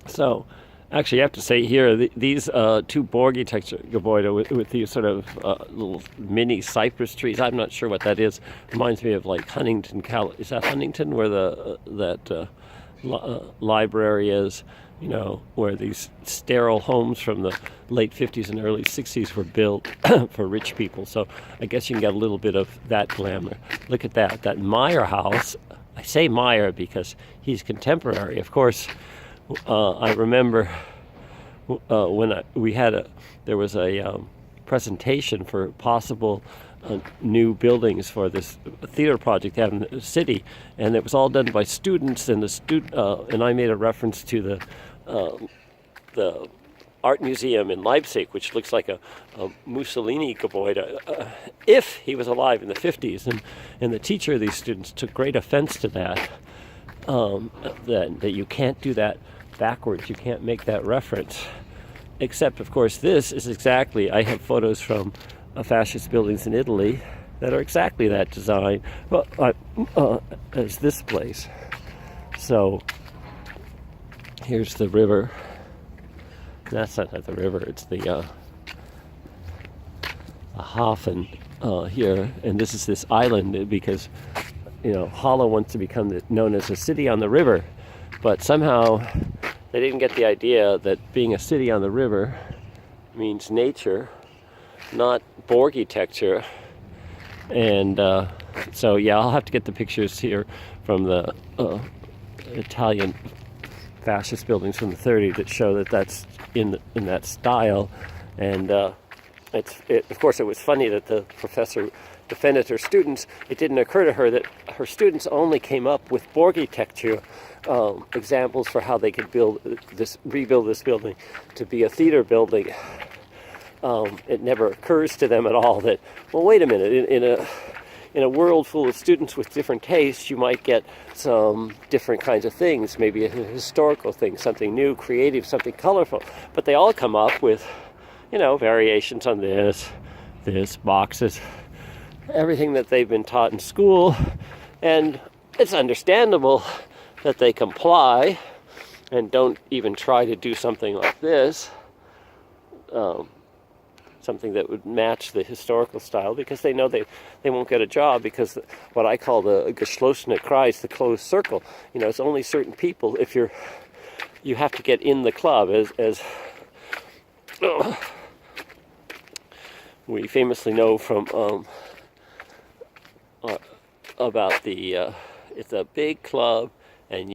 So, actually, I have to say here, these two Borgi-Gebäude with these sort of little mini cypress trees. I'm not sure what that is. Reminds me of like Huntington, is that Huntington, where that library is? You know, where these sterile homes from the late 50s and early 60s were built for rich people. So I guess you can get a little bit of that glamour. Look at that. That Meyer house. I say Meyer because he's contemporary. Of course, I remember when there was a presentation for possible new buildings for this theater project out in the city, and it was all done by students. And and I made a reference to the art museum in Leipzig, which looks like a Mussolini Gebäude, if he was alive in the 50s. And the teacher of these students took great offense to that. That you can't do that backwards. You can't make that reference. Except, of course, this is exactly. I have photos from fascist buildings in Italy that are exactly that design, as this place. So here's the river. That's not the river. It's the Hafen here, and this is this island because Halle wants to become known as a city on the river, but somehow they didn't get the idea that being a city on the river means nature, not Borg-architecture. And so yeah, I'll have to get the pictures here from the Italian fascist buildings from the 30s that show that that's in that style. And of course, it was funny that the professor defended her students. It didn't occur to her that her students only came up with Borg-architecture examples for how they could rebuild this building to be a theater building. It never occurs to them at all that, well, wait a minute, in a world full of students with different tastes, you might get some different kinds of things, maybe a historical thing, something new, creative, something colorful. But they all come up with, variations on this, boxes, everything that they've been taught in school. And it's understandable that they comply and don't even try to do something like this. Something that would match the historical style, because they know they won't get a job, because what I call the geschlossene Kreis, the closed circle, it's only certain people. If you have to get in the club, as we famously know from about it's a big club, and